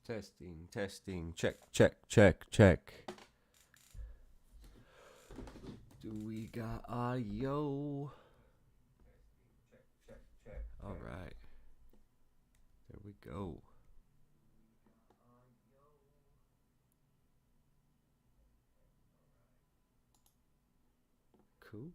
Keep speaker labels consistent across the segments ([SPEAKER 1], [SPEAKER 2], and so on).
[SPEAKER 1] Testing, testing, check, check, check, check. Do we got audio? Check, check, check. All right. There we go. Cool.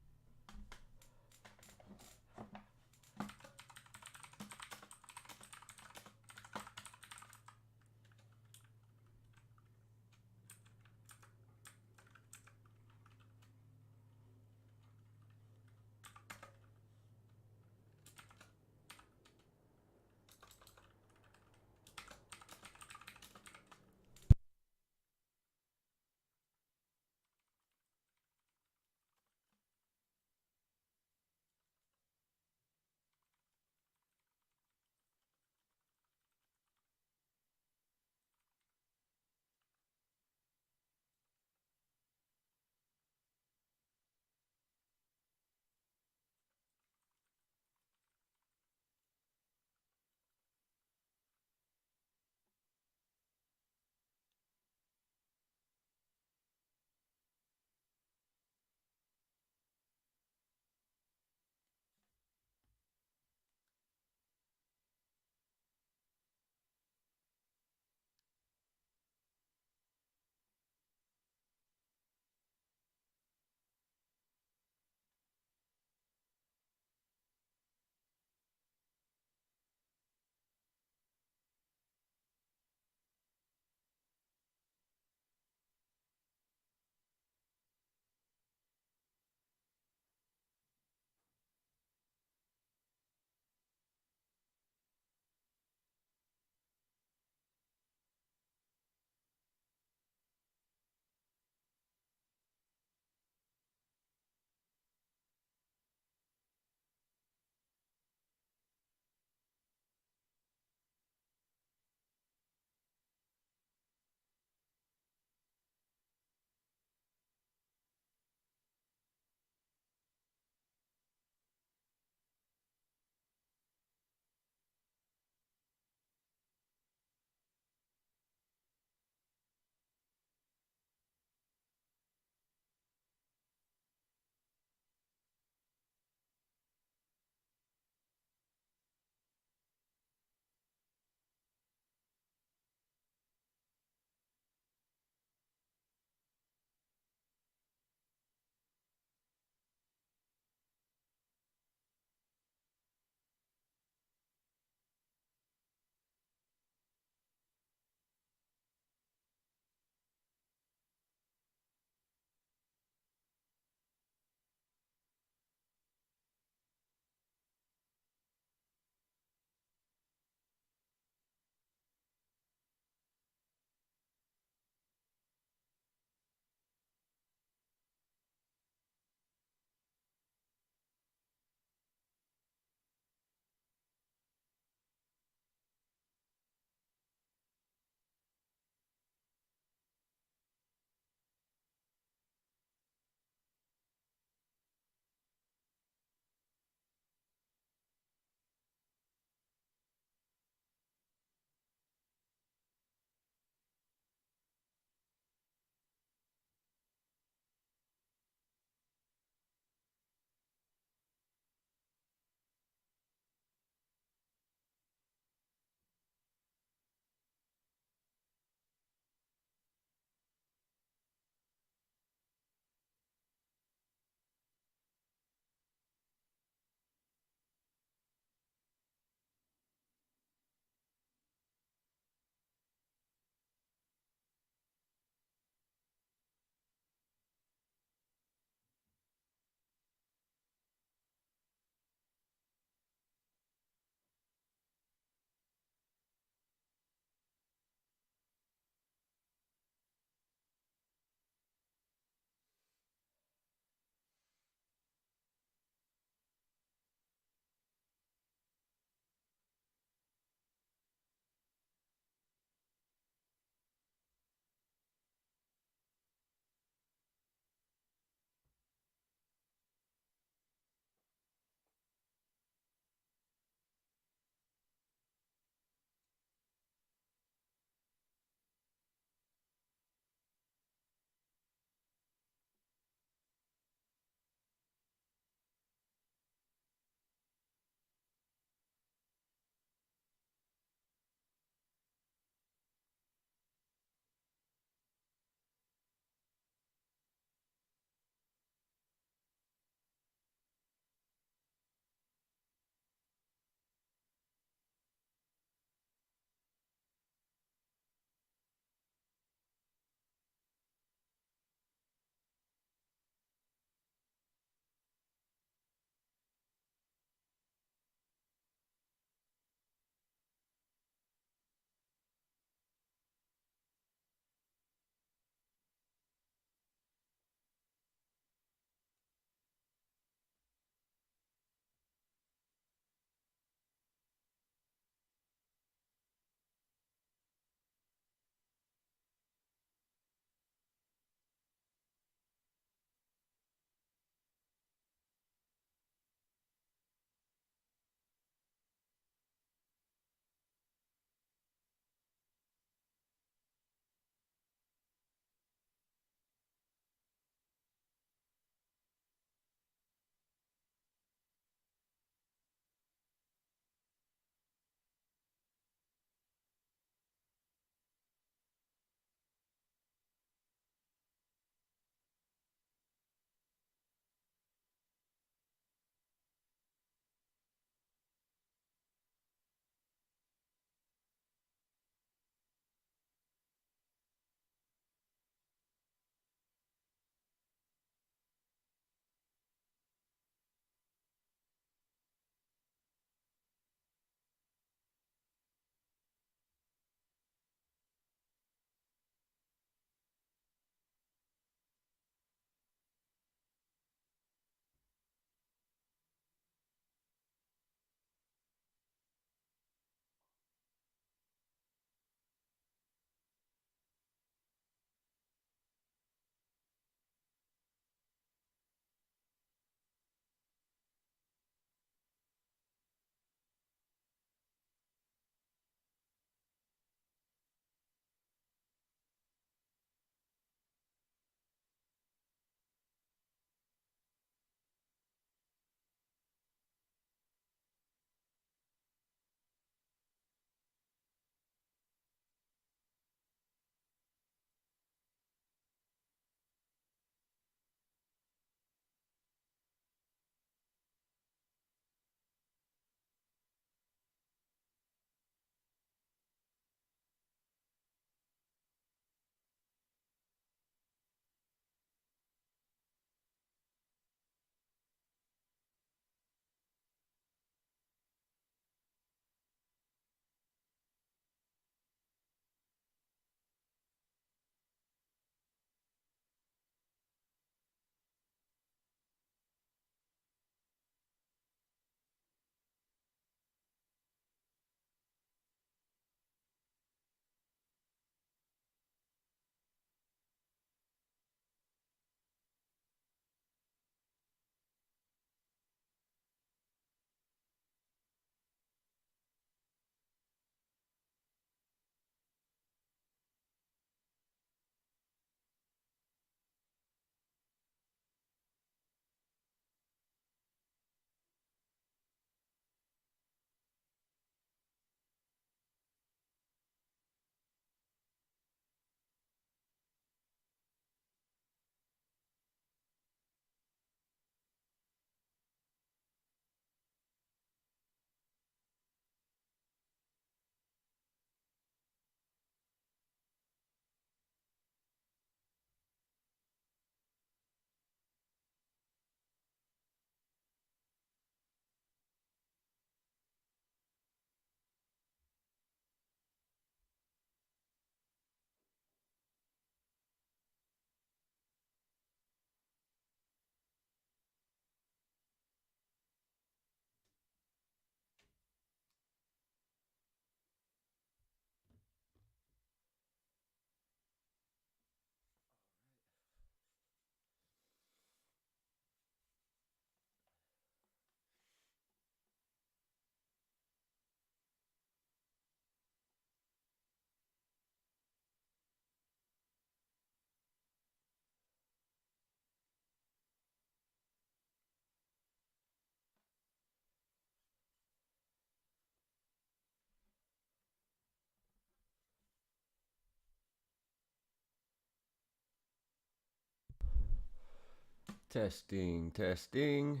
[SPEAKER 1] Testing, testing.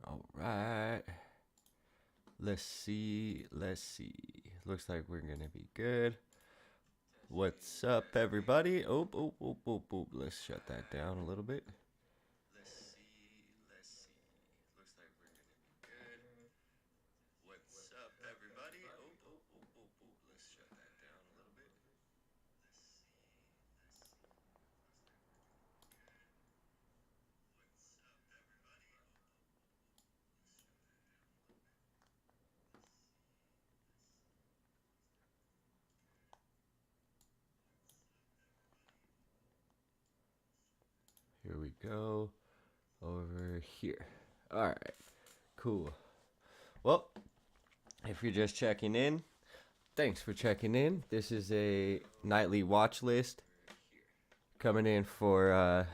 [SPEAKER 1] All right. Let's see. Looks like we're going to be good. What's up, everybody? Oh. Let's shut that down a little bit. Let's see. Looks like we're going to be good. What's up, everybody? Oh. Let's shut that down a little bit. Here we go. Over here. All right. Cool. Well, if you're just checking in, thanks for checking in. This is a nightly watch list coming in for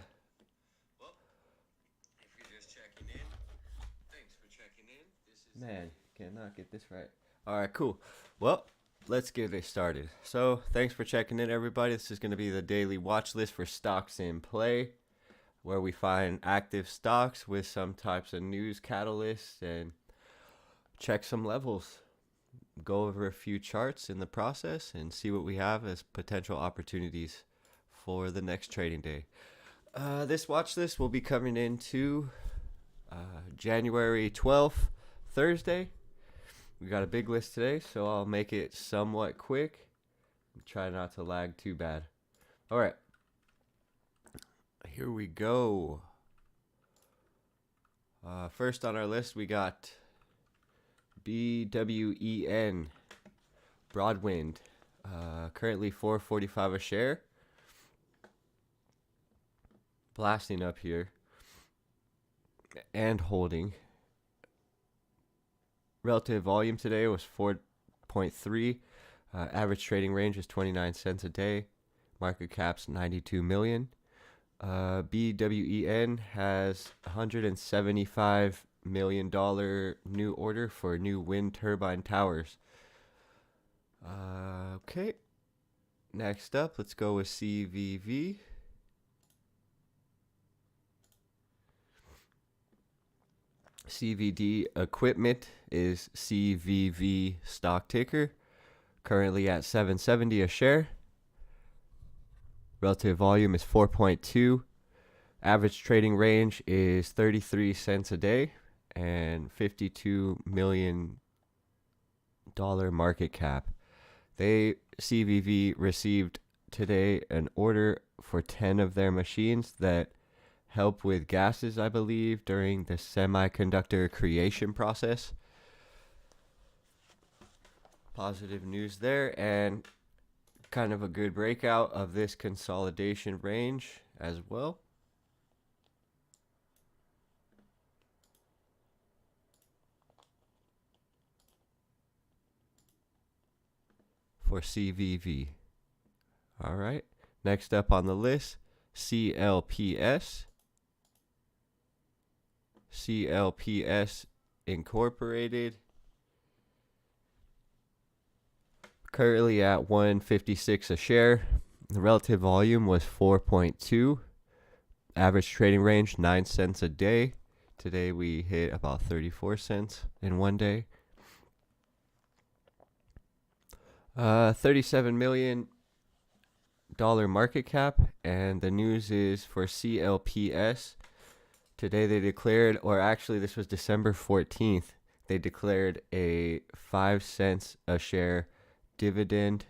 [SPEAKER 1] if you're just checking in, thanks for checking in. Man, cannot get this right. All right, cool. Well, let's get it started. So, thanks for checking in, everybody. This is going to be the daily watch list for stocks in play, where we find active stocks with some types of news catalysts and check some levels, go over a few charts in the process, and see what we have as potential opportunities for the next trading day. This watch list will be coming into January 12th, Thursday. We got a big list today, so I'll make it somewhat quick. Try not to lag too bad. All right. Here we go. First on our list, we got BWEN, Broadwind, currently $4.45 a share. Blasting up here and holding. Relative volume today was 4.3. Average trading range is 29 cents a day. Market cap's 92 million. BWEN has $175 million new order for new wind turbine towers. Okay. Next up, let's go with CVV. CVD Equipment is CVV stock ticker, currently at $7.70 a share. Relative volume is 4.2. Average trading range is 33 cents a day and $52 million market cap. CVV received today an order for 10 of their machines that help with gases, I believe, during the semiconductor creation process. Positive news there, and kind of a good breakout of this consolidation range as well. For CVV. All right. Next up on the list, CLPS. CLPS Incorporated, currently at $1.56 a share. The relative volume was 4.2. Average trading range 9 cents a day. Today we hit about 34 cents in one day. $37 million market cap, and the news is for CLPS. Today they declared, or actually this was December 14th, they declared a 5 cents a share dividend,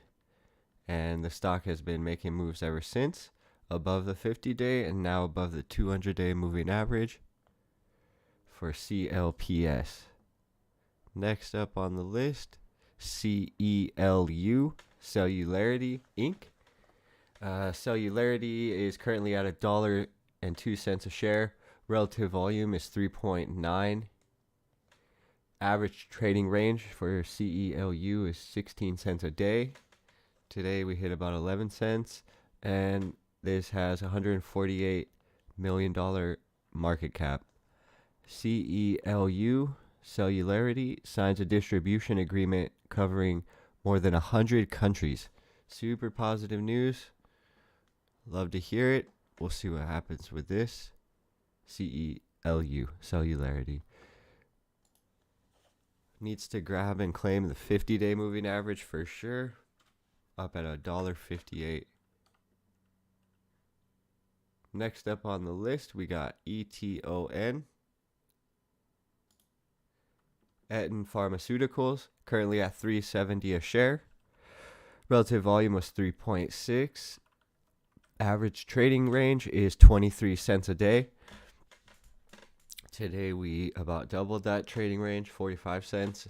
[SPEAKER 1] and the stock has been making moves ever since, above the 50-day and now above the 200-day moving average for CLPS. Next up on the list, CELU, Cellularity Inc. Cellularity is currently at $1.02 a share. Relative volume is 3.9. Average trading range for CELU is 16 cents a day. Today we hit about 11 cents, and this has $148 million market cap. CELU, Cellularity, signs a distribution agreement covering more than 100 countries. Super positive news. Love to hear it. We'll see what happens with this. CELU, cellularity. Needs to grab and claim the 50-day moving average for sure. Up at $1.58. Next up on the list, we got ETON. Eton Pharmaceuticals, currently at $3.70 a share. Relative volume was 3.6. Average trading range is 23 cents a day. Today we about doubled that trading range, 45 cents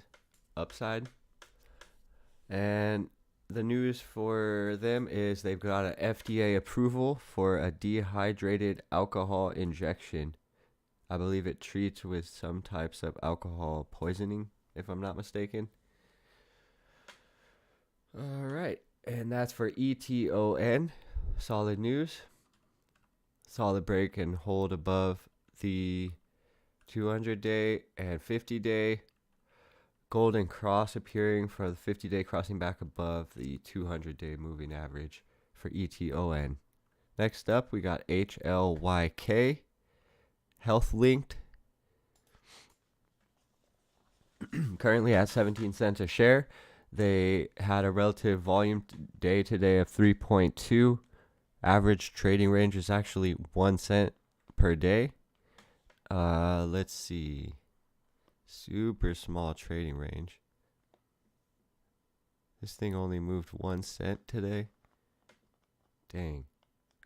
[SPEAKER 1] upside. And the news for them is they've got an FDA approval for a dehydrated alcohol injection. I believe it treats with some types of alcohol poisoning, if I'm not mistaken. All right, and that's for ETON. Solid news. Solid break and hold above the 200-day and 50-day. Golden cross appearing for the 50-day, crossing back above the 200-day moving average for ETON. Next up, we got HLYK, Health Linked. Currently at 17 cents a share. They had a relative volume day today of 3.2. Average trading range is actually 1 cent per day. Let's see. Super small trading range. This thing only moved 1 cent today. Dang.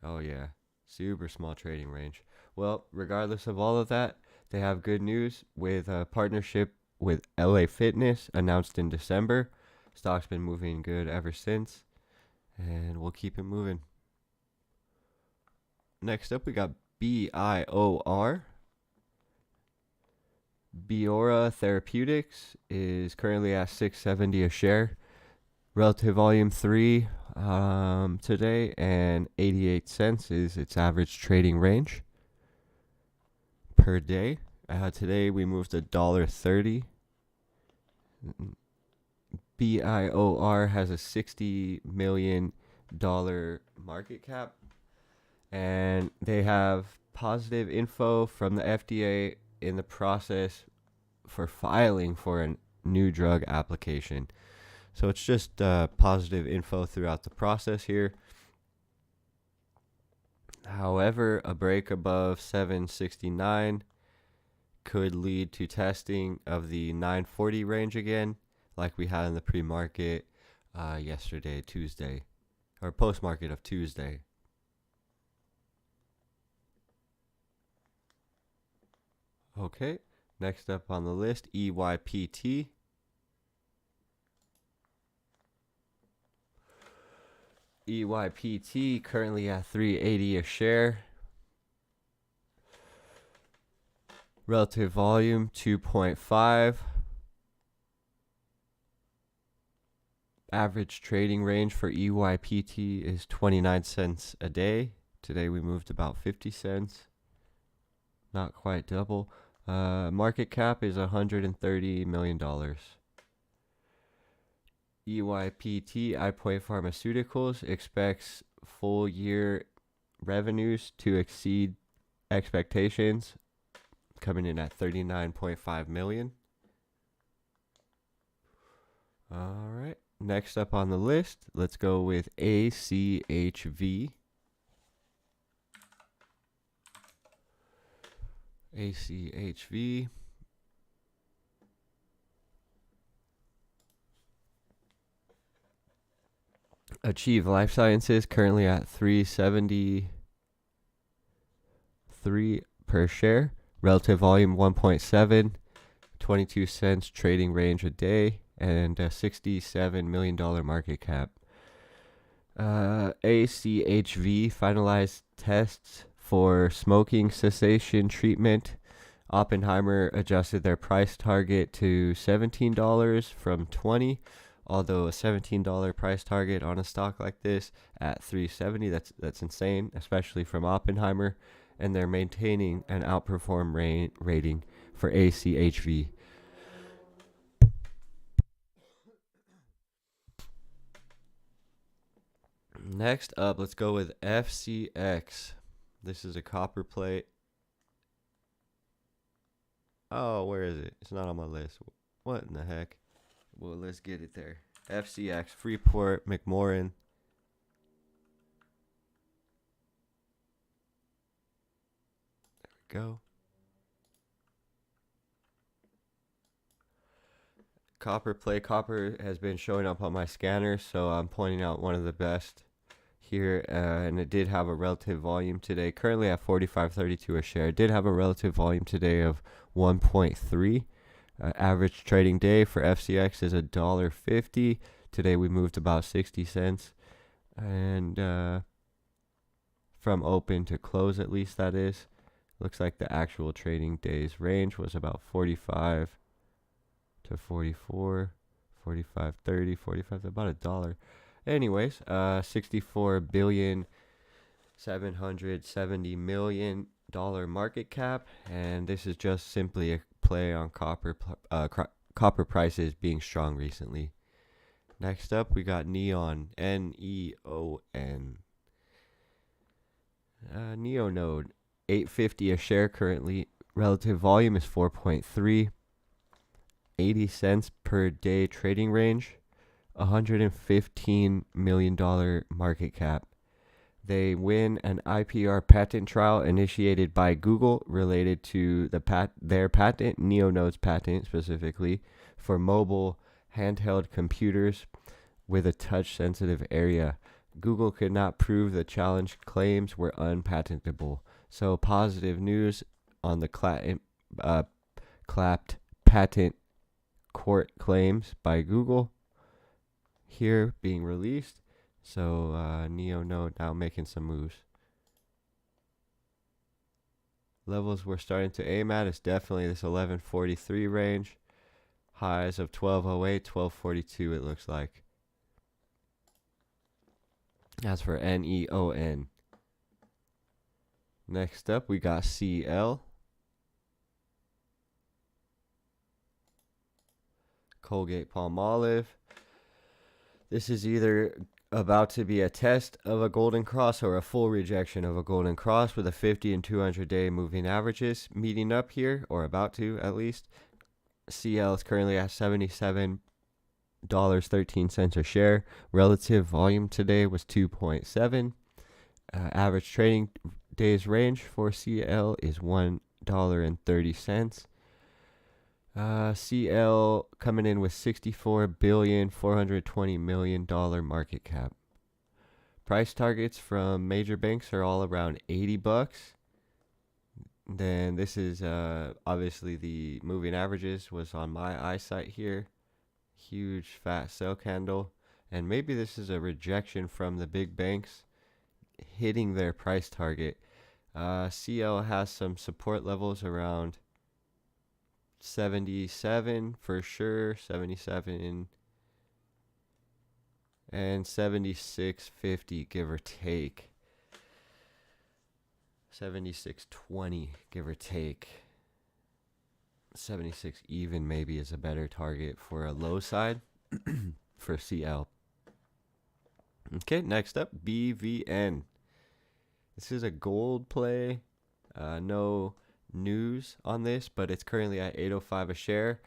[SPEAKER 1] Oh yeah. Super small trading range. Well, regardless of all of that, they have good news with a partnership with LA Fitness announced in December. Stock's been moving good ever since, and we'll keep it moving. Next up, we got BIOR. Biora Therapeutics is currently at $6.70 a share. Relative volume 3 today, and 88 cents is its average trading range per day. Today we moved $1.30. BIOR has a $60 million market cap, and they have positive info from the FDA in the process for filing for a new drug application. So it's just positive info throughout the process here. However, a break above 769 could lead to testing of the 940 range again, like we had in the pre-market yesterday, Tuesday, or post-market of Tuesday. Okay, next up on the list, EYPT. EYPT currently at $3.80 a share. Relative volume 2.5. Average trading range for EYPT is 29 cents a day. Today we moved about 50 cents. Not quite double. Market cap is $130 million. EYPT, iPoint Pharmaceuticals, expects full year revenues to exceed expectations, coming in at $39.5 million. All right. Next up on the list, let's go with ACHV. ACHV. Achieve Life Sciences currently at $3.73 per share. Relative volume 1.7, 22 cents trading range a day, and a $67 million market cap. ACHV finalized tests for smoking cessation treatment. Oppenheimer adjusted their price target to $17 from $20, although a $17 price target on a stock like this at $3.70, that's insane, especially from Oppenheimer, and they're maintaining an outperform rating for ACHV. Next up, let's go with FCX. This is a copper plate. Oh, where is it? It's not on my list. What in the heck? Well, let's get it there. FCX, Freeport, McMoran. There we go. Copper play. Copper has been showing up on my scanner, so I'm pointing out one of the best here, and it did have a relative volume today. Currently at 45.32 a share. It did have a relative volume today of 1.3. Average trading day for FCX is $1.50. Today we moved about 60 cents, and from open to close, at least that is. Looks like the actual trading days range was about 45 to 44, 45, 30, 45, about $1. Anyways, 64,770,000,000 market cap, and this is just simply a play on copper prices being strong recently. Next up, we got Neon, Neon. Neonode, $8.50 a share currently. Relative volume is 4.3. 80 cents per day trading range. $115 million market cap. They win an IPR patent trial initiated by Google related to their patent, Neonode's patent specifically, for mobile handheld computers with a touch-sensitive area. Google could not prove the challenged claims were unpatentable. So positive news on the clapped patent court claims by Google here being released. So Neonode now making some moves. Levels we're starting to aim at is definitely this 1143 range. Highs of 1208, 1242 it looks like. As for Neon. Next up we got CL. Colgate Palmolive. This is either about to be a test of a golden cross or a full rejection of a golden cross, with a 50 and 200 day moving averages meeting up here, or about to at least. CL is currently at $77.13 a share. Relative volume today was 2.7. Average trading days range for CL is $1.30. CL coming in with $64,420,000,000 market cap. Price targets from major banks are all around $80. Then this is obviously the moving averages was on my eyesight here. Huge fat sell candle, and maybe this is a rejection from the big banks hitting their price target. CL has some support levels around 77 for sure, 77 and 76.50 give or take. 76.20 give or take. 76 even maybe is a better target for a low side for CL. Okay, next up, BVN. This is a gold play. No news on this, but it's currently at $8.05 a share.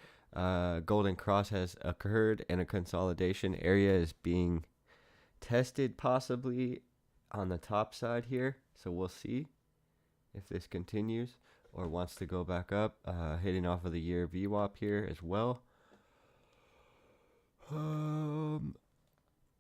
[SPEAKER 1] Golden cross has occurred and a consolidation area is being tested possibly on the top side here. So we'll see if this continues or wants to go back up, hitting off of the year VWAP here as well.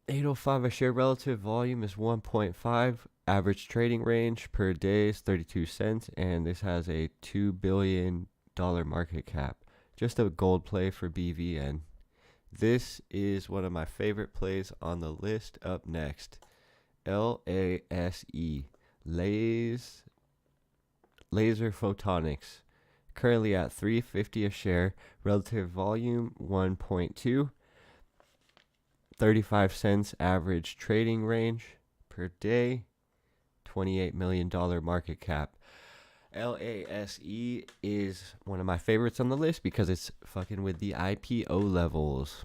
[SPEAKER 1] 805 a share. Relative volume is 1.5. Average trading range per day is 32 cents, and this has a $2 billion market cap. Just a gold play for BVN. This is one of my favorite plays on the list. Up next, LASE, Laser Photonics, currently at $3.50 a share. Relative volume 1.2. 35 cents average trading range per day. $28 million market cap. LASE is one of my favorites on the list because it's fucking with the IPO levels.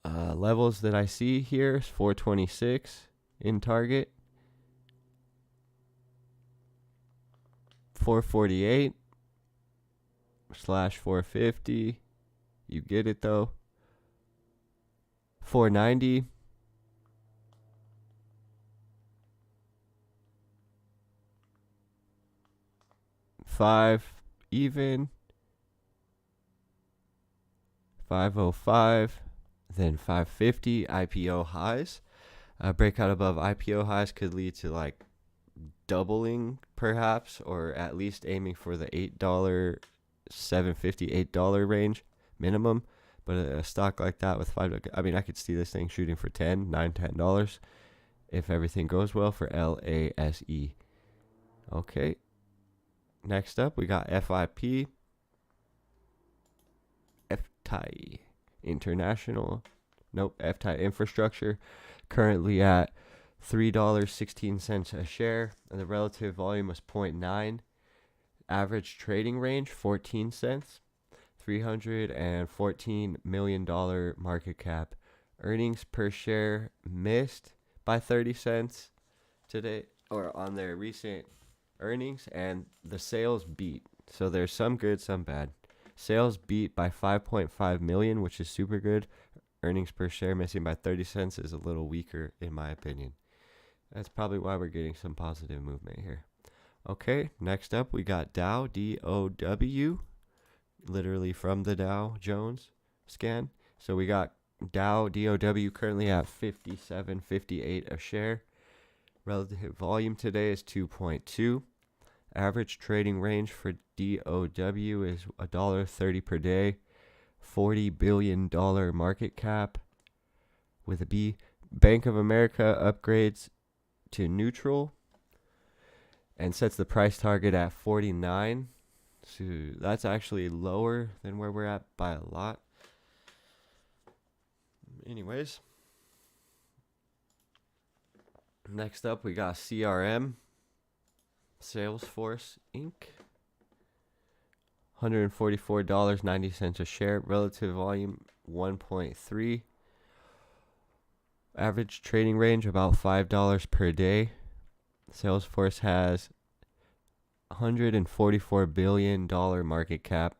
[SPEAKER 1] Levels that I see here is 426 in target, 448, slash 450. You get it though. 490. 5 even. 505. Then 550 IPO highs. Breakout above IPO highs could lead to like doubling perhaps, or at least aiming for the $8, $7.50, $8 range minimum. But a stock like that with I mean, I could see this thing shooting for $10 if everything goes well for LASE. Okay. Next up, we got FIP. FTI International. Nope, FTI Infrastructure. Currently at $3.16 a share, and the relative volume was 0.9. Average trading range 14 cents. $314 million market cap. Earnings per share missed by 30 cents today, or on their recent earnings, and the sales beat. So there's some good, some bad. Sales beat by 5.5 million, which is super good. Earnings per share missing by 30 cents is a little weaker in my opinion. That's probably why we're getting some positive movement here. Okay, next up we got Dow, DOW, literally from the Dow Jones scan. So we got Dow, DOW currently at 57.58 a share. Relative volume today is 2.2. Average trading range for DOW is $1.30 per day. $40 billion market cap with a B. Bank of America upgrades to neutral and sets the price target at 49. So that's actually lower than where we're at by a lot. Anyways, next up we got CRM, Salesforce Inc. $144.90 a share. Relative volume 1.3. Average trading range about $5 per day. Salesforce has $144 billion market cap.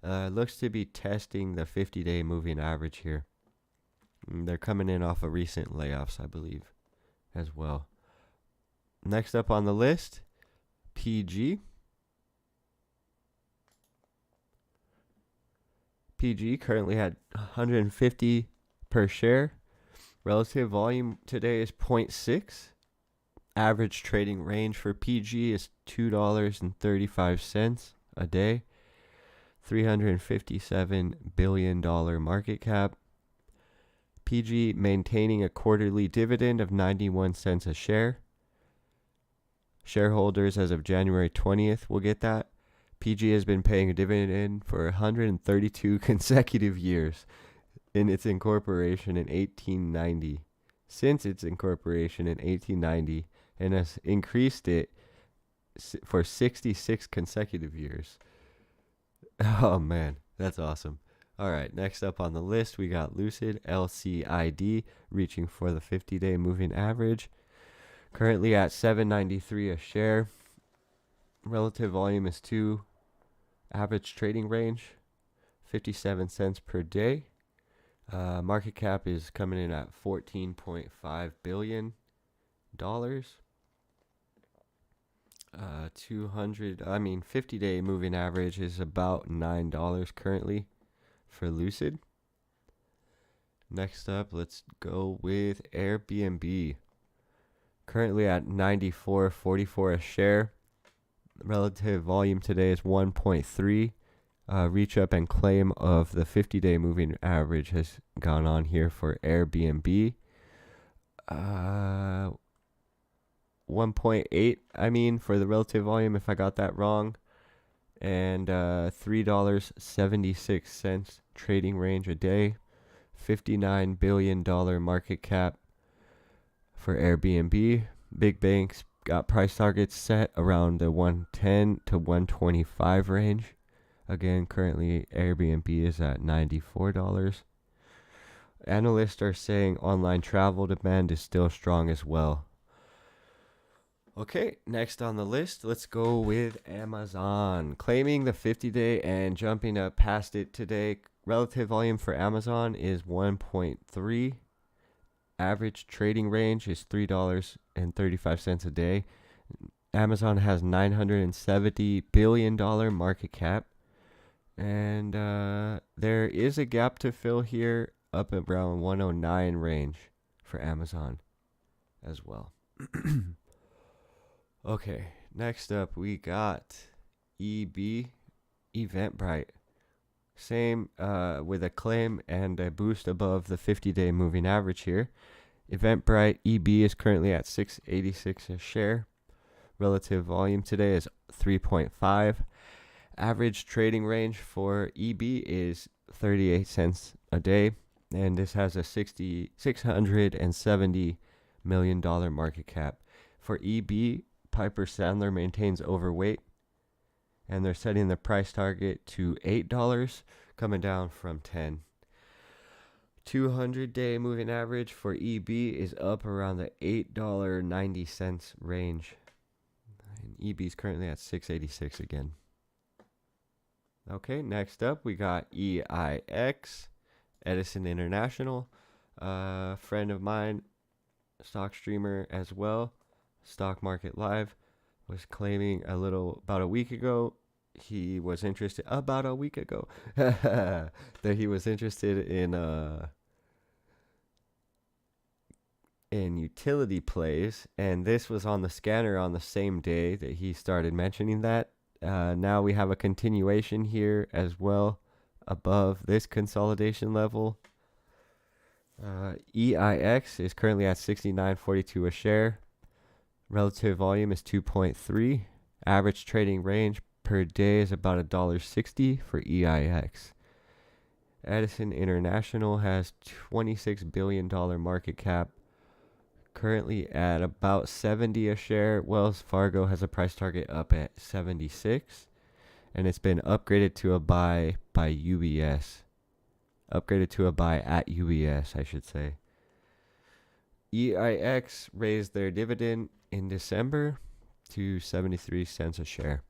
[SPEAKER 1] Looks to be testing the 50-day moving average here. They're coming in off of recent layoffs, I believe, as well. Next up on the list, PG. PG currently had 150 per share. Relative volume today is 0.6. Average trading range for PG is $2.35 a day. $357 billion market cap. PG maintaining a quarterly dividend of 91 cents a share. Shareholders as of January 20th will get that. PG has been paying a dividend for 132 consecutive years in its incorporation in 1890. Since its incorporation in 1890, and has increased it for 66 consecutive years. Oh man, that's awesome. All right, next up on the list, we got Lucid, LCID, reaching for the 50-day moving average. Currently at $7.93 a share. Relative volume is 2. Average trading range, 57 cents per day. Market cap is coming in at $14.5 billion. 50-day moving average is about $9 currently for Lucid. Next up, let's go with Airbnb. Currently at $94.44 a share. Relative volume today is 1.3. Reach up and claim of the 50-day moving average has gone on here for Airbnb. 1.8, for the relative volume, if I got that wrong. And $3.76 trading range a day. $59 billion market cap for Airbnb. Big banks got price targets set around the 110 to 125 range. Again, currently Airbnb is at $94. Analysts are saying online travel demand is still strong as well. Okay, next on the list, let's go with Amazon. Claiming the 50-day and jumping up past it today. Relative volume for Amazon is 1.3. Average trading range is $3.35 a day. Amazon has $970 billion market cap. And there is a gap to fill here up around 109 range for Amazon as well. Okay, next up we got EB, Eventbrite. Same with a claim and a boost above the 50-day moving average here. Eventbrite EB is currently at $6.86 a share. Relative volume today is 3.5. Average trading range for EB is 38 cents a day, and this has a $670 million market cap. For EB, Piper Sandler maintains overweight, and they're setting the price target to $8, coming down from 10. 200-day moving average for EB is up around the $8.90 range. And EB is currently at $6.86 again. Okay, next up we got EIX, Edison International. Friend of mine, stock streamer as well, Stock Market Live, was claiming about a week ago, he was interested that he was interested in utility plays, and this was on the scanner on the same day that he started mentioning that. Now we have a continuation here as well above this consolidation level. EIX is currently at $69.42 a share. Relative volume is 2.3. Average trading range per day is about $1.60 for EIX. Edison International has $26 billion market cap, currently at about 70 a share. Wells Fargo has a price target up at 76, and it's been upgraded to a buy by UBS. Upgraded to a buy at UBS, I should say. EIX raised their dividend in December to 73 cents a share.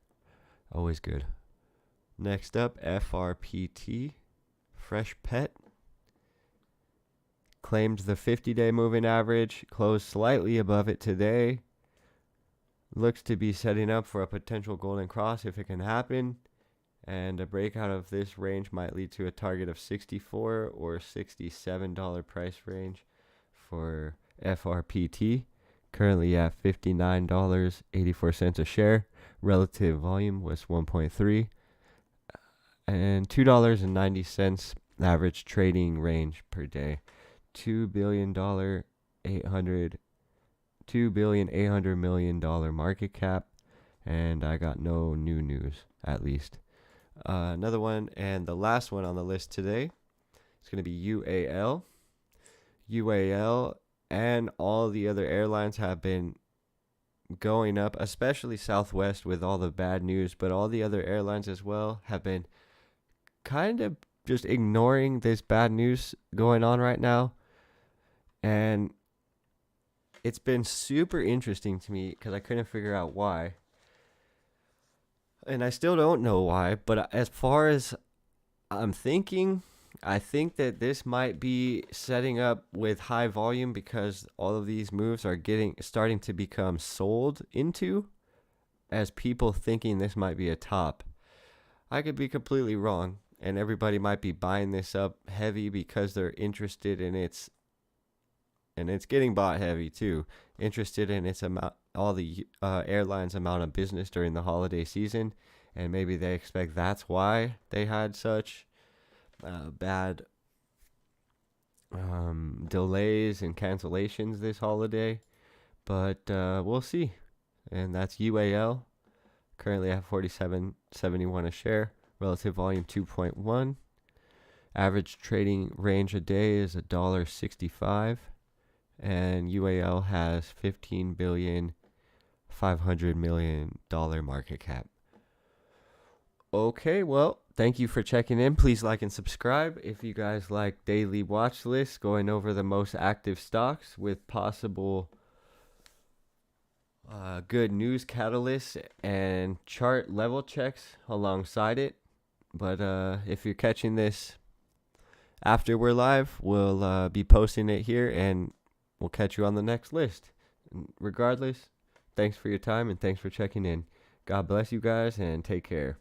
[SPEAKER 1] Always good. Next up, FRPT, Fresh Pet. Claimed the 50-day moving average, closed slightly above it today. Looks to be setting up for a potential golden cross if it can happen. And a breakout of this range might lead to a target of $64 or $67 price range for FRPT. Currently at $59.84 a share. Relative volume was 1.3. And $2.90 average trading range per day. $2 billion, $800 million market cap, and I got no new news, at least. Another one, and the last one on the list today, is going to be UAL. UAL and all the other airlines have been going up, especially Southwest with all the bad news, but all the other airlines as well have been kind of just ignoring this bad news going on right now. And it's been super interesting to me because I couldn't figure out why. And I still don't know why, but as far as I'm thinking, I think that this might be setting up with high volume because all of these moves are starting to become sold into as people thinking this might be a top. I could be completely wrong, and everybody might be buying this up heavy because they're interested in its, and it's getting bought heavy too, interested in its amount, all the airlines' amount of business during the holiday season, and maybe they expect that's why they had such bad delays and cancellations this holiday. But we'll see. And that's UAL, currently at $47.71 a share. Relative volume 2.1. Average trading range a day is $1.65. And UAL has $15.5 billion market cap. Okay, well, thank you for checking in. Please like and subscribe if you guys like daily watch lists going over the most active stocks with possible good news catalysts and chart level checks alongside it. But if you're catching this after we're live, we'll be posting it here, and we'll catch you on the next list. Regardless, thanks for your time and thanks for checking in. God bless you guys and take care.